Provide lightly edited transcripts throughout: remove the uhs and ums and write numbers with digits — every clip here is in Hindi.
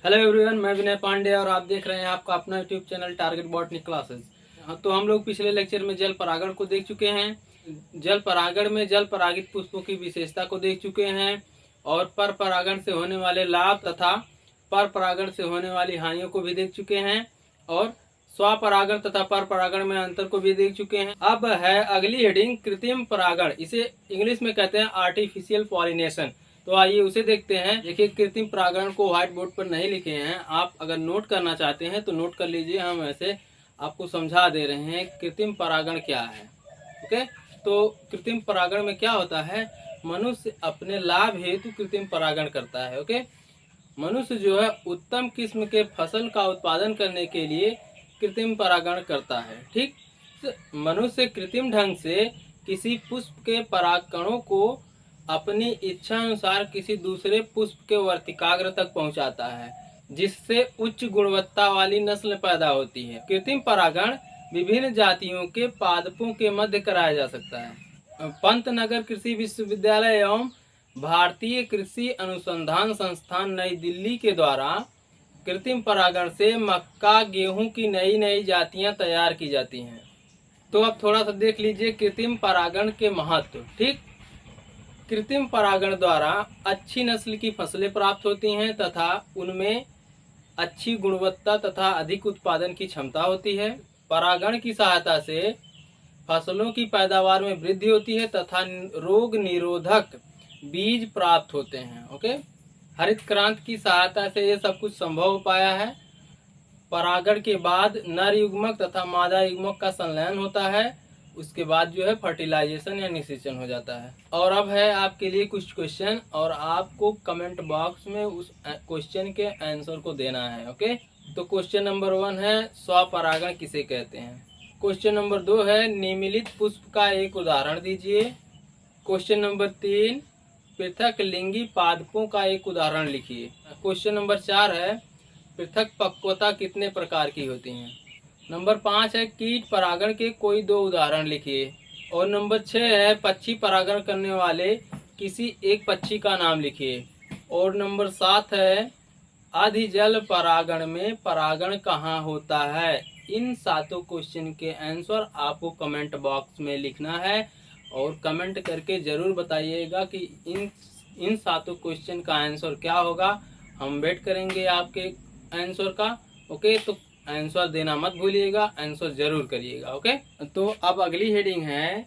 हेलो एवरीवन, मैं विनय पांडे और आप देख रहे हैं आपका अपना YouTube channel target botany classes. तो हम लोग पिछले लेक्चर में जल परागण को देख चुके हैं। जल परागण में जल परागित पुष्पों की विशेषता को देख चुके हैं और पर परागण से होने वाले लाभ तथा पर परागण से होने वाली हानियों को भी देख चुके हैं और स्वपरागण तथा पर परागण में अंतर को भी देख चुके हैं। अब है अगली हेडिंग कृत्रिम परागण, इसे इंग्लिश में कहते हैं आर्टिफिशियल पॉलिनेशन। तो आइए उसे देखते हैं। देखिए, कृत्रिम परागण को व्हाइट बोर्ड पर नहीं लिखे हैं, आप अगर नोट करना चाहते हैं तो नोट कर लीजिए। हम ऐसे आपको समझा दे रहे हैं कृत्रिम परागण क्या है। ओके, तो कृत्रिम परागण में क्या होता है, मनुष्य अपने लाभ हेतु कृत्रिम परागण करता है। ओके, मनुष्य जो है उत्तम किस्म के फसल का उत्पादन करने के लिए कृत्रिम परागण करता है। ठीक, मनुष्य कृत्रिम ढंग से किसी पुष्प के परागकणों को अपनी इच्छा अनुसार किसी दूसरे पुष्प के वर्तिकाग्र तक पहुंचाता है, जिससे उच्च गुणवत्ता वाली नस्ल पैदा होती है। कृत्रिम परागण विभिन्न जातियों के पादपों के मध्य कराया जा सकता है। पंतनगर कृषि विश्वविद्यालय एवं भारतीय कृषि अनुसंधान संस्थान नई दिल्ली के द्वारा कृत्रिम परागण से मक्का गेहूं की नई नई जातियां तैयार की जाती हैं। तो अब थोड़ा सा देख लीजिए कृत्रिम परागण के महत्व। ठीक, कृत्रिम परागण द्वारा अच्छी नस्ल की फसलें प्राप्त होती हैं तथा उनमें अच्छी गुणवत्ता तथा अधिक उत्पादन की क्षमता होती है। परागण की सहायता से फसलों की पैदावार में वृद्धि होती है तथा रोग निरोधक बीज प्राप्त होते हैं। ओके, हरित क्रांति की सहायता से ये सब कुछ संभव हो पाया है। परागण के बाद नर युग्मक तथा मादा युग्मक का संलयन होता है, उसके बाद जो है फर्टिलाइजेशन या निषेचन हो जाता है। और अब है आपके लिए कुछ क्वेश्चन और आपको कमेंट बॉक्स में उस क्वेश्चन के आंसर को देना है। ओके, तो क्वेश्चन नंबर 1 है स्वपरागण किसे कहते हैं। क्वेश्चन नंबर 2 है निम्नलिखित पुष्प का एक उदाहरण दीजिए। क्वेश्चन नंबर 3 पृथक लिंगी पादपों का एक उदाहरण लिखिए। क्वेश्चन नंबर 4 है पृथक पक्वता कितने प्रकार की होती हैं। नंबर 5 है कीट परागण के कोई 2 उदाहरण लिखिए। और नंबर 6 है पक्षी परागण करने वाले किसी एक पक्षी का नाम लिखिए। और नंबर 7 है अधिजल परागण में परागण कहाँ होता है। इन सातों क्वेश्चन के आंसर आपको कमेंट बॉक्स में लिखना है और कमेंट करके ज़रूर बताइएगा कि इन सातों क्वेश्चन का आंसर क्या होगा। हम वेट करेंगे आपके आंसर का। ओके, तो आंसर देना मत भूलिएगा, आंसर जरूर करिएगा। ओके, तो अब अगली हेडिंग है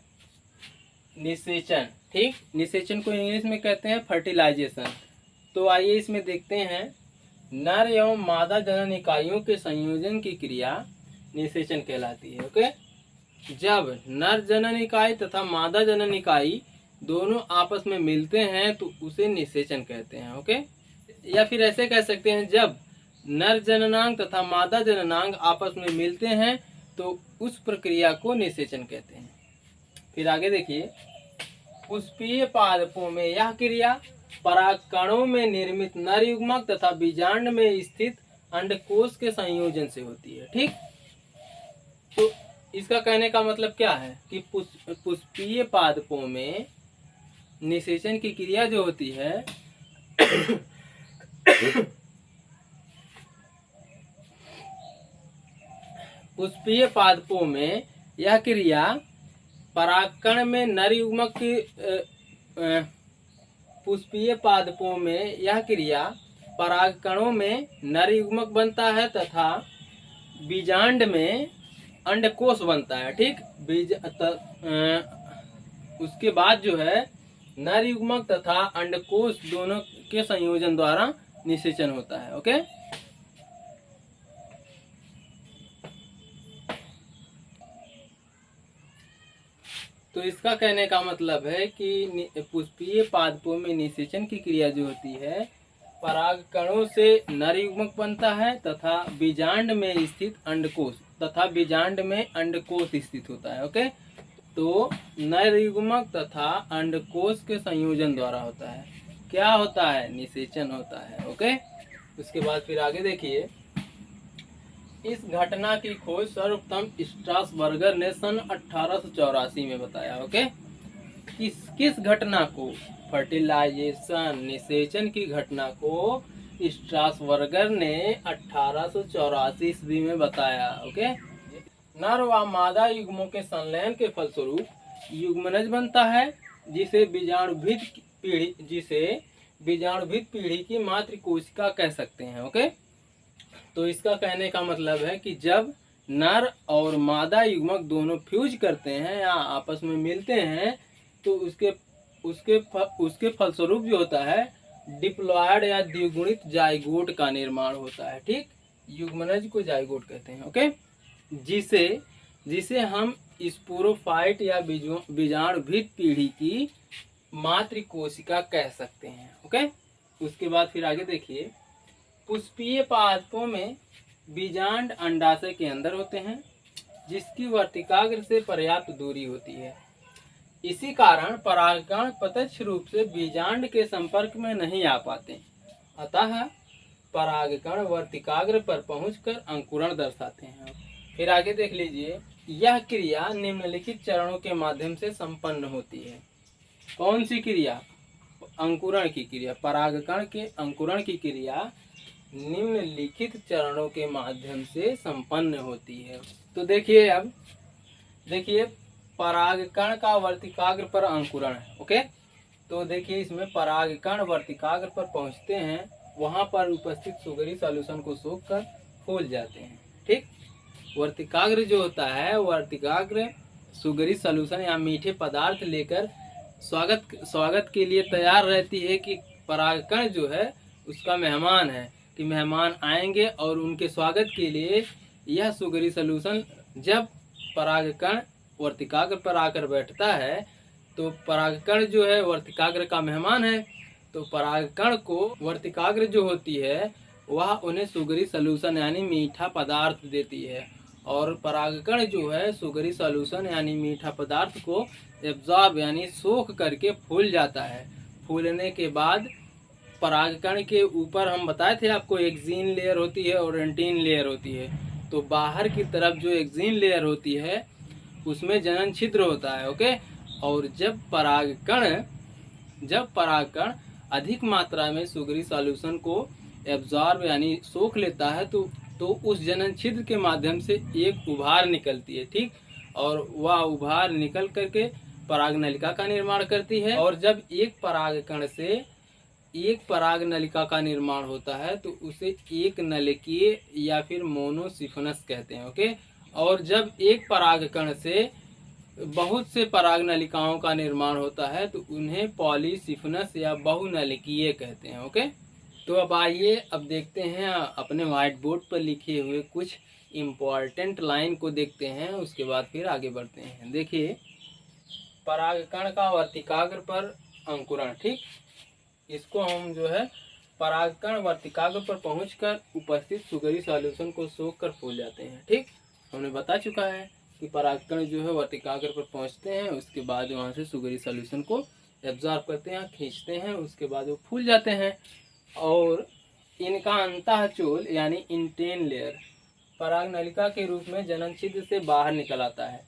निषेचन। ठीक, निषेचन को इंग्लिश में कहते हैं फर्टिलाइजेशन। तो आइए इसमें देखते हैं। नर एवं मादा जनन इकाइयों के संयोजन की क्रिया निषेचन कहलाती है। ओके, जब नर जनन इकाई तथा मादा जनन इकाई दोनों आपस में मिलते हैं तो उसे निषेचन कहते हैं। ओके, या फिर ऐसे कह सकते हैं जब नर जननांग तथा मादा जननांग आपस में मिलते हैं तो उस प्रक्रिया को निषेचन कहते हैं। फिर आगे देखिए, पुष्पीय पादपों में यह क्रिया परागकणों में निर्मित नर युग्मक तथा बीजांड में स्थित अंडकोश के संयोजन से होती है। ठीक, तो इसका कहने का मतलब क्या है कि पुष्पीय पादपों में निषेचन की क्रिया जो होती है पुष्पीय पादपों में यह क्रिया परागकण में नर युग्मक की पुष्पीय पादपों में यह क्रिया परागकणों में नर युग्मक बनता है तथा बीजांड में अंडकोश बनता है। ठीक, उसके बाद जो है नर युग्मक तथा अंडकोश दोनों के संयोजन द्वारा निषेचन होता है। ओके, तो इसका कहने का मतलब है कि पुष्पीय पादपों में निषेचन की क्रिया जो होती है परागकणों से नर युग्मक बनता है तथा बीजांड में स्थित अंडकोश तथा बीजांड में अंडकोश स्थित होता है। ओके, तो नर युग्मक तथा अंडकोश के संयोजन द्वारा होता है। क्या होता है? निषेचन होता है। ओके, उसके बाद फिर आगे देखिए, इस घटना की खोज सर्वप्रथम स्ट्रासबर्गर ने सन 1884 में बताया। ओके, किस घटना को? फर्टिलाइजेशन, निषेचन की घटना को स्ट्रासबर्गर ने 1884 ईस्वी में बताया। ओके, नर व मादा युग्मों के संलयन के फलस्वरूप युग्मनज बनता है, जिसे बीजाणुभित पीढ़ी की मातृकोशिका कह सकते हैं। ओके, तो इसका कहने का मतलब है कि जब नर और मादा युग्मक दोनों फ्यूज करते हैं या आपस में मिलते हैं तो उसके फलस्वरूप जो होता है डिप्लॉयड या द्विगुणित जाइगोट का निर्माण होता है। ठीक, युग्मनज को जाइगोट कहते हैं। ओके, जिसे हम स्पोरोफाइट या बीजाणुभित पीढ़ी की मातृकोशिका कह सकते हैं। ओके, उसके बाद फिर आगे देखिए, पुष्पीय पादपों में बीजांड अंडाशय के अंदर होते हैं, जिसकी वर्तिकाग्र से पर्याप्त दूरी होती है। इसी कारण परागकण प्रत्यक्ष रूप से बीजांड के संपर्क में नहीं आ पाते, अतः परागकण वर्तिकाग्र पर पहुंचकर अंकुरण दर्शाते हैं। फिर आगे देख लीजिए, यह क्रिया निम्नलिखित चरणों के माध्यम से संपन्न होती है। कौन सी क्रिया? अंकुरण की क्रिया। परागकण के अंकुरण की क्रिया निम्नलिखित चरणों के माध्यम से संपन्न होती है। तो देखिए, अब देखिए परागकण का वर्तिकाग्र पर अंकुरण है। ओके, तो देखिए इसमें परागकण वर्तिकाग्र पर पहुंचते हैं, वहां पर उपस्थित सुगरी सॉल्यूशन को सोखकर फूल जाते हैं। ठीक, वर्तिकाग्र जो होता है, वर्तिकाग्र सुगरी सॉल्यूशन या मीठे पदार्थ लेकर स्वागत के लिए तैयार रहती है कि परागकण जो है उसका मेहमान है, कि मेहमान आएंगे और उनके स्वागत के लिए यह सुगरी सॉल्यूशन, जब परागकण वर्तिकाग्र पर आकर बैठता है तो परागकण जो है वर्तिकाग्र का मेहमान है, तो परागकण को वर्तिकाग्र जो होती है वह उन्हें सुगरी सॉल्यूशन यानी मीठा पदार्थ देती है, और परागकण जो है सुगरी सॉल्यूशन यानी मीठा पदार्थ को एब्जॉर्ब यानी सोख करके फूल जाता है। फूलने के बाद परागकण के ऊपर हम बताए थे आपको एक्जीन लेयर होती है और एंटीन लेयर होती है। तो बाहर की तरफ जो एक्जीन लेयर होती है उसमें जनन छिद्र होता है। ओके, और जब परागकण अधिक मात्रा में सुगरी सॉल्यूशन को एब्जॉर्ब यानी सोख लेता है तो उस जनन छिद्र के माध्यम से एक उभार निकलती है। ठीक, और वह उभार निकल करके पराग नलिका का निर्माण करती है, और जब एक परागकण से एक पराग नलिका का निर्माण होता है तो उसे एक नलिकीय या फिर मोनोसिफनस कहते हैं। ओके, और जब एक परागकण से बहुत से पराग नलिकाओं का निर्माण होता है तो उन्हें पॉलीसिफनस या बहुनलिकीय कहते हैं। ओके, तो अब आइए अब देखते हैं अपने व्हाइट बोर्ड पर लिखे हुए कुछ इम्पोर्टेंट लाइन को देखते हैं, उसके बाद फिर आगे बढ़ते हैं। देखिए, परागकण का वर्तिकाग्र पर अंकुरण। ठीक, इसको हम जो है परागकण वर्तिकाग्र पर पहुंचकर उपस्थित सुगरी सॉल्यूशन को सोख कर फूल जाते हैं। ठीक, हमने बता चुका है कि परागकण जो है वर्तिकाग्र पर पहुंचते हैं, उसके बाद वहां से सुगरी सॉल्यूशन को एब्जॉर्ब करते हैं, खींचते हैं, उसके बाद वो फूल जाते हैं, और इनका अंतःचोल यानी इंटेन लेयर पराग नलिका के रूप में जनन छिद्र से बाहर निकल आता है,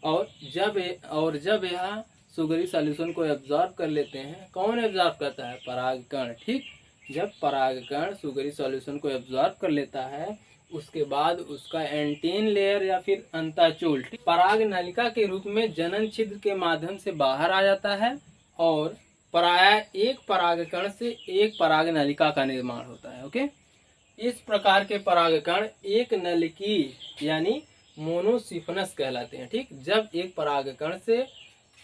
और जब यह सुगरी सॉल्यूशन को एब्जॉर्ब कर लेते हैं। कौन एब्जॉर्ब करता है? परागकण। ठीक, जब परागकण सुगरी सॉल्यूशन को एब्जॉर्ब कर लेता है उसके बाद उसका एंटीन लेयर या फिर अंतःचोल पराग नलिका के रूप में जनन छिद्र के माध्यम से बाहर आ जाता है, और प्रायः एक परागकण से एक पराग नलिका का निर्माण होता है। ओके, इस प्रकार के परागकण एक नलिकी यानी मोनोसिफनस कहलाते हैं। ठीक, जब एक परागकण से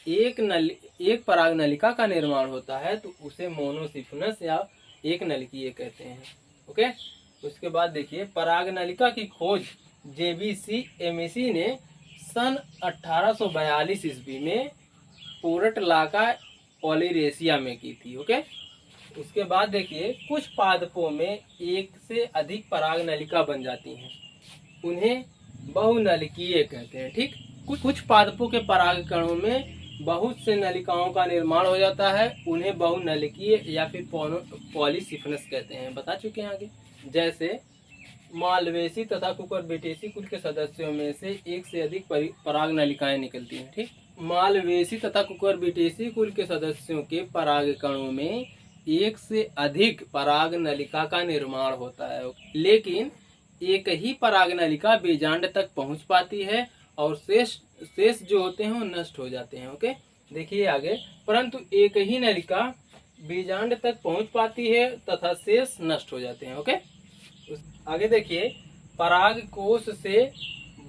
एक पराग नलिका का निर्माण होता है तो उसे मोनोसिफनस या एक नलिकीय कहते हैं। ओके, उसके बाद देखिए, पराग नलिका की खोज जेबीसी एमएसी ने सन 1842 ईस्वी में पोर्टलाका पॉलिनेशिया में की थी। ओके, उसके बाद देखिए, कुछ पादपों में एक से अधिक पराग नलिका बन जाती हैं, उन्हें बहुनलिकीय कहते हैं। ठीक, कुछ पादपों के परागकणों में बहुत से नलिकाओं का निर्माण हो जाता है, उन्हें बहुनलिकीय या फिर पॉलीसिफनस कहते हैं, बता चुके हैं आगे। जैसे मालवेसी तथा कुकुरबिटेसी कुल के सदस्यों में से एक से अधिक पराग नलिकाएं निकलती हैं। ठीक, मालवेसी तथा कुकुरबिटेसी कुल के सदस्यों के परागकणों में एक से अधिक पराग नलिका का निर्माण होता है, लेकिन एक ही पराग नलिका बीजांड तक पहुंच पाती है और शेष जो होते हैं वो नष्ट हो जाते हैं। ओके, देखिए आगे, परंतु एक ही नलिका बीजांड तक पहुंच पाती है तथा शेष नष्ट हो जाते हैं। ओके, आगे देखिए, पराग कोश से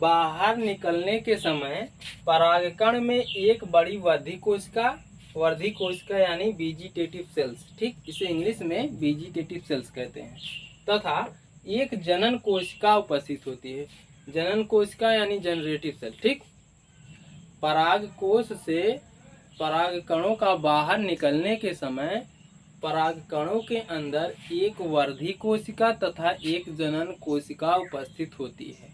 बाहर निकलने के समय परागकण में एक बड़ी वर्धी कोशिका यानी वेजिटेटिव सेल्स, ठीक, इसे इंग्लिश में वेजिटेटिव सेल्स कहते हैं, तथा एक जनन कोशिका उपस्थित होती है। जनन कोशिका यानी जनरेटिव सेल, ठीक। पराग कोश से परागकणों का बाहर निकलने के समय परागकणों के अंदर एक वर्धी कोशिका तथा एक जनन कोशिका उपस्थित होती है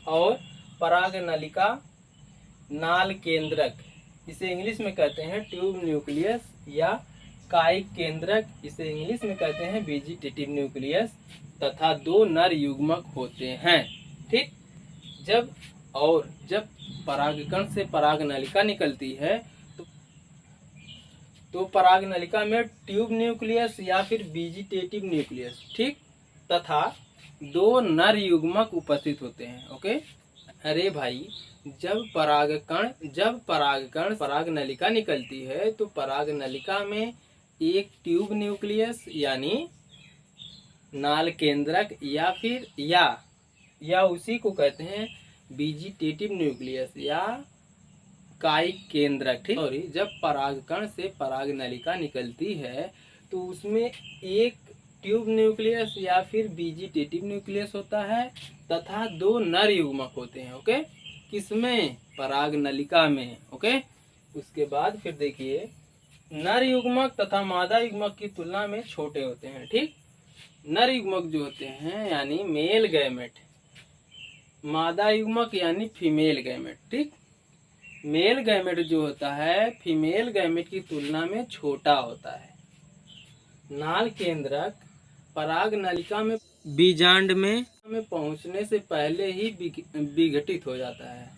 और पराग नलिका नाल केंद्रक, इसे इंग्लिश में कहते हैं ट्यूब न्यूक्लियस, या कायिक केंद्रक, इसे इंग्लिश में कहते हैं वेजिटेटिव न्यूक्लियस, तथा 2 नर युग्मक होते हैं, ठीक। जब परागकण से पराग नलिका निकलती है तो पराग नलिका में ट्यूब न्यूक्लियस या फिर वेजिटेटिव न्यूक्लियस, ठीक, तथा 2 नर युग्मक उपस्थित होते हैं। ओके, अरे भाई, जब परागकण पराग नलिका निकलती है तो पराग नलिका में एक ट्यूब न्यूक्लियस यानी नाल केंद्रक या उसी को कहते हैं वेजिटेटिव न्यूक्लियस या कायिक केंद्रक, ठीक। और जब परागकण से पराग नलिका निकलती है तो उसमें एक ट्यूब न्यूक्लियस या फिर वेजिटेटिव न्यूक्लियस होता है तथा 2 नर युग्मक होते हैं। ओके, किसमें? पराग नलिका में। ओके, उसके बाद फिर देखिए, नर युग्मक तथा मादा युग्मक की तुलना में छोटे होते हैं, ठीक। नर युग्मक जो होते हैं यानी मेल गैमेट, मादा युग्मक यानी फीमेल गैमेट, ठीक। मेल गैमेट जो होता है फीमेल गैमेट की तुलना में छोटा होता है। नाल केंद्रक पराग नलिका में बीजांड में पहुंचने से पहले ही विघटित हो जाता है।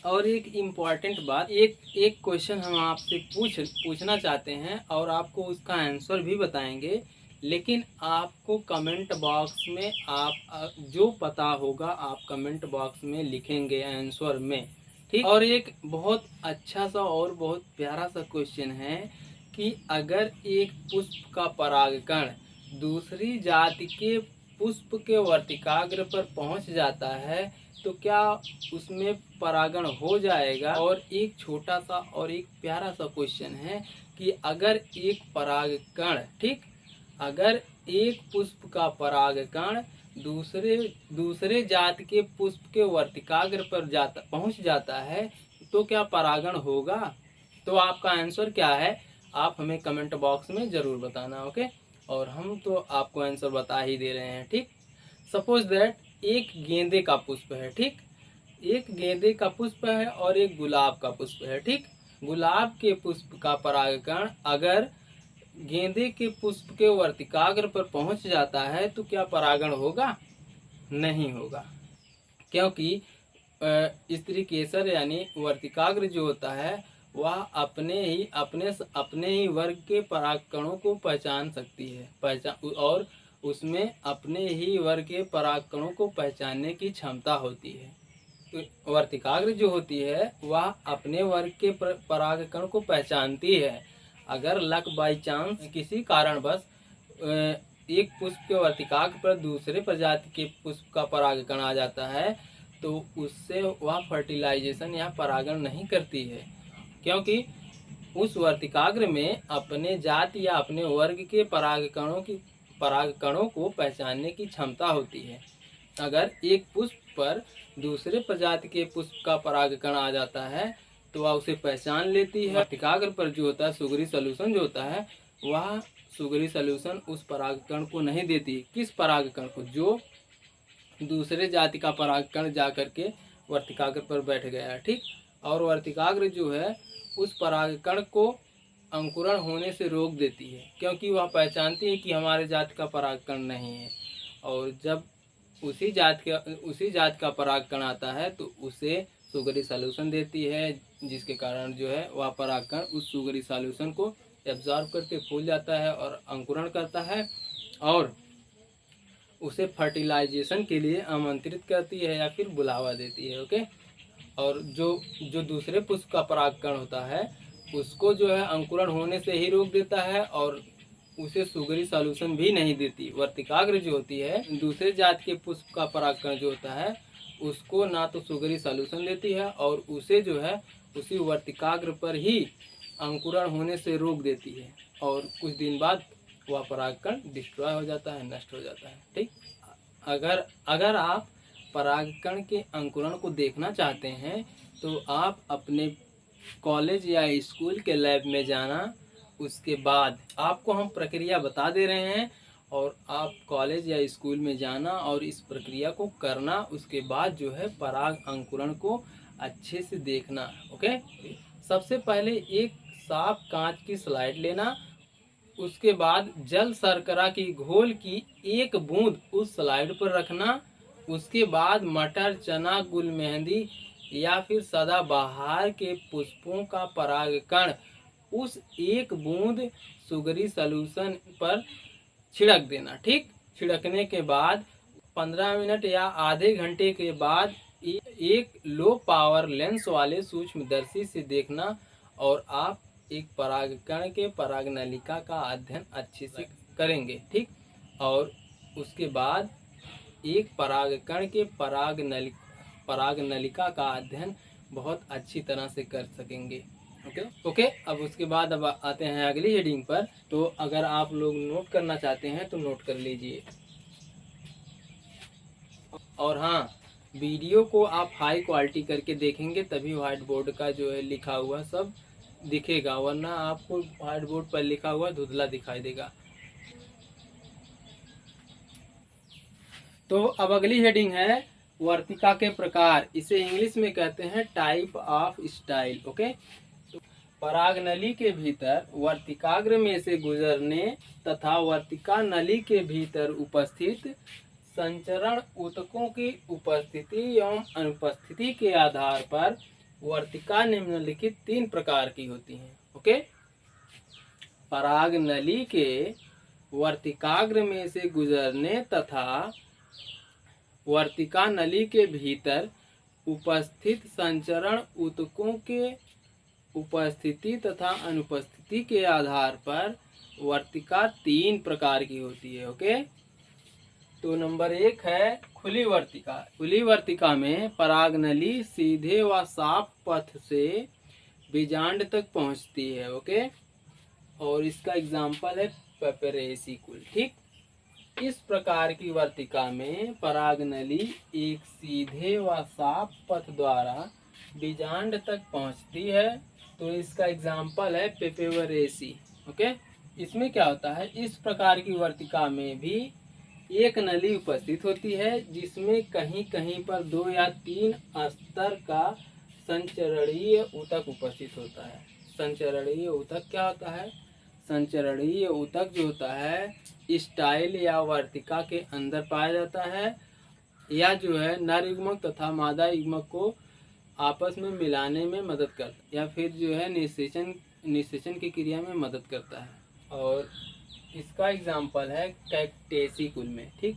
और एक इम्पॉर्टेंट बात, एक क्वेश्चन हम आपसे पूछना चाहते हैं और आपको उसका आंसर भी बताएंगे, लेकिन आपको कमेंट बॉक्स में आप जो पता होगा आप कमेंट बॉक्स में लिखेंगे आंसर में, ठीक। और एक बहुत अच्छा सा और बहुत प्यारा सा क्वेश्चन है कि अगर एक पुष्प का परागकण दूसरी जाति के पुष्प के वर्तिकाग्र पर पहुंच जाता है तो क्या उसमें परागण हो जाएगा? और एक छोटा सा और एक प्यारा सा क्वेश्चन है कि अगर एक परागकण, ठीक, अगर एक पुष्प का परागकण दूसरे जाति के पुष्प के वर्तिकाग्र पर पहुंच जाता है तो क्या परागण होगा? तो आपका आंसर क्या है आप हमें कमेंट बॉक्स में ज़रूर बताना। ओके, और हम तो आपको आंसर बता ही दे रहे हैं, ठीक। सपोज दैट एक गेंदे का पुष्प है, ठीक, एक गेंदे का पुष्प है और एक गुलाब का पुष्प है, ठीक। गुलाब के पुष्प का परागकण अगर गेंदे के पुष्प के वर्तिकाग्र पर पहुंच जाता है तो क्या परागण होगा? नहीं होगा, क्योंकि स्त्री केसर यानी वर्तिकाग्र जो होता है वह अपने ही वर्ग के परागकणों को पहचान सकती है, और उसमें अपने ही वर्ग के परागकणों को पहचानने की क्षमता होती है। तो वर्तिकाग्र जो होती है वह अपने वर्ग के परागकण को पहचानती है। अगर लक बाई चांस किसी कारणवश एक पुष्प के वर्तिकाग्र पर दूसरे प्रजाति के पुष्प का परागकण आ जाता है तो उससे वह फर्टिलाइजेशन या परागण नहीं करती है, क्योंकि उस वर्तिकाग्र में अपने जाति या अपने वर्ग के परागकणों को पहचानने की क्षमता होती है। अगर एक पुष्प पर दूसरे प्रजाति के पुष्प का परागकण आ जाता है तो वह उसे पहचान लेती है। वर्तिकाग्र पर जो होता है सुगरी सॉल्यूशन जो होता है वह सुगरी सॉल्यूशन उस परागकण को नहीं देती। किस परागकण को? जो दूसरे जाति का परागकण जा करके वर्तिकाग्र पर बैठ गया है, ठीक। और वर्तिकाग्र जो है उस परागकण को अंकुरण होने से रोक देती है, क्योंकि वह पहचानती है कि हमारे जाति का परागकण नहीं है। और जब उसी जाति का परागकण आता है तो उसे सुगरी सॉल्यूशन देती है, जिसके कारण जो है वह परागकण उस सुगरी सॉल्यूशन को एब्जॉर्ब करके फूल जाता है और अंकुरण करता है और उसे फर्टिलाइजेशन के लिए आमंत्रित करती है या फिर बुलावा देती है। ओके। और जो जो दूसरे पुष्प का परागकण होता है उसको जो है अंकुरण होने से ही रोक देता है और उसे सुगरी सॉल्यूशन भी नहीं देती। वर्तिकाग्र जो होती है दूसरे जात के पुष्प का परागकण जो होता है उसको ना तो सुगरी सॉल्यूशन देती है और उसे जो है उसी वर्तिकाग्र पर ही अंकुरण होने से रोक देती है और कुछ दिन बाद वह परागकण डिस्ट्रॉय हो जाता है, नष्ट हो जाता है। ठीक। अगर आप परागकण के अंकुरण को देखना चाहते हैं तो आप अपने कॉलेज या स्कूल के लैब में जाना। उसके बाद आपको हम प्रक्रिया बता दे रहे हैं और आप कॉलेज या स्कूल में जाना और इस प्रक्रिया को करना। उसके बाद जो है पराग अंकुरण को अच्छे से देखना। ओके। सबसे पहले एक साफ कांच की स्लाइड लेना, उसके बाद जल शर्करा की घोल की एक बूंद उस स्लाइड पर रखना। उसके बाद मटर, चना, गुल मेहंदी या फिर सदाबहार के पुष्पों का परागकण उस एक बूंद सुगरी सॉल्यूशन पर छिड़क देना। ठीक। छिड़कने के बाद 15 मिनट या आधे घंटे के बाद एक लो पावर लेंस वाले सूक्ष्मदर्शी से देखना और आप एक परागकण के पराग नलिका का अध्ययन अच्छे से करेंगे। ठीक। और उसके बाद एक परागकण के पराग नलिका का अध्ययन बहुत अच्छी तरह से कर सकेंगे। ओके। अब उसके बाद अब आते हैं अगली हेडिंग पर। तो अगर आप लोग नोट करना चाहते हैं तो नोट कर लीजिए। और हाँ, वीडियो को आप हाई क्वालिटी करके देखेंगे तभी व्हाइट बोर्ड का जो है लिखा हुआ सब दिखेगा, वरना आपको व्हाइट बोर्ड पर लिखा हुआ धुंधला दिखाई देगा। तो अब अगली हेडिंग है वर्तिका के प्रकार। इसे इंग्लिश में कहते हैं टाइप ऑफ स्टाइल। ओके। पराग नली के भीतर वर्तिकाग्र में से गुजरने तथा वर्तिका नली के भीतर उपस्थित संचरण ऊतकों की उपस्थिति एवं अनुपस्थिति के आधार पर वर्तिका निम्नलिखित 3 प्रकार की होती हैं। ओके। पराग नली के वर्तिकाग्र में से गुजरने तथा वर्तिका नली के भीतर उपस्थित संचरण ऊतकों के उपस्थिति तथा अनुपस्थिति के आधार पर वर्तिका 3 प्रकार की होती है। ओके। तो नंबर 1 है खुली वर्तिका। खुली वर्तिका में पराग नली सीधे व साफ पथ से बीजांड तक पहुंचती है। ओके। और इसका एग्जाम्पल है पेपरेसी कुल। ठीक। इस प्रकार की वर्तिका में पराग नली एक सीधे व साफ पथ द्वारा बीजांड तक पहुंचती है। तो इसका एग्जाम्पल है पेपरेसी। ओके। इसमें क्या होता है, इस प्रकार की वर्तिका में भी एक नली उपस्थित होती है जिसमें कहीं कहीं पर 2 या 3 स्तर का संचरणीय ऊतक उपस्थित होता है। संचरणीय ऊतक क्या होता है? संचरणीय ऊतक जो होता है स्टाइल या वर्तिका के अंदर पाया जाता है या जो है नर युग्मक तथा मादा युग्मक को आपस में मिलाने में मदद करता है या फिर जो है निषेचन की क्रिया में मदद करता है। और इसका एग्जाम्पल है कैक्टेसी कुल में। ठीक।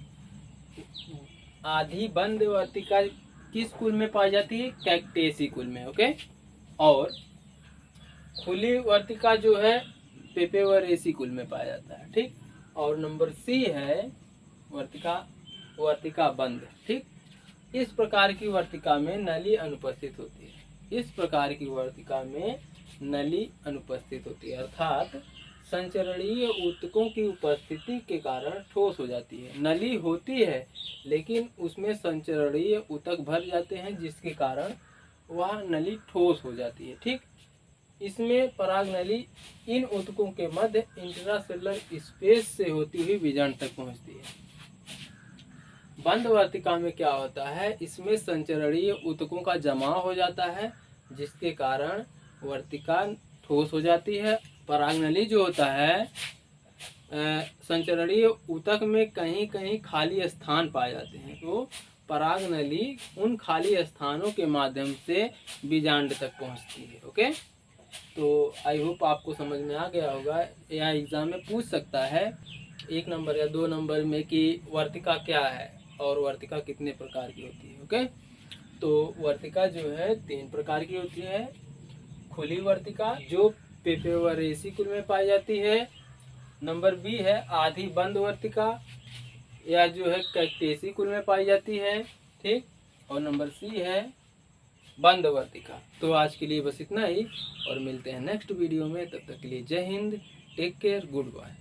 आधी बंद वर्तिका किस कुल में पाई जाती है? कैक्टेसी कुल में। ओके। और खुली वर्तिका जो है पेपेवरेसी कुल में पाया जाता है। ठीक। और नंबर सी है वर्तिका बंद। ठीक। इस प्रकार की वर्तिका में नली अनुपस्थित होती है। इस प्रकार की वर्तिका में नली अनुपस्थित होती है अर्थात संचरणीय ऊतकों की उपस्थिति के कारण ठोस हो जाती है। नली होती है लेकिन उसमें संचरणीय ऊतक भर जाते हैं जिसके कारण वह नली ठोस हो जाती है। ठीक। इसमें पराग नली इन ऊतकों के मध्य इंट्रासेलुलर स्पेस से होती हुई बीजांड तक पहुंचती है। बंद वर्तिका में क्या होता है, इसमें संचरणीय ऊतकों का जमाव हो जाता है जिसके कारण वर्तिका ठोस हो जाती है। पराग नली जो होता है संचरणीय ऊतक में कहीं कहीं खाली स्थान पाए जाते हैं, तो पराग नली उन खाली स्थानों के माध्यम से बीजांड तक पहुंचती है। ओके। तो आई होप आपको समझ में आ गया होगा। यह एग्ज़ाम में पूछ सकता है 1 नंबर या 2 नंबर में कि वर्तिका क्या है और वर्तिका कितने प्रकार की होती है। ओके, तो वर्तिका जो है 3 प्रकार की होती है। खुली वर्तिका जो पेपेवरेसी कुल में पाई जाती है। नंबर बी है आधी बंद वर्तिका, या जो है कैक्टेसी कुल में पाई जाती है। ठीक, और नंबर सी है बंद वर्तिका। तो आज के लिए बस इतना ही और मिलते हैं नेक्स्ट वीडियो में। तब तक के लिए Jai Hind, take care, good bye.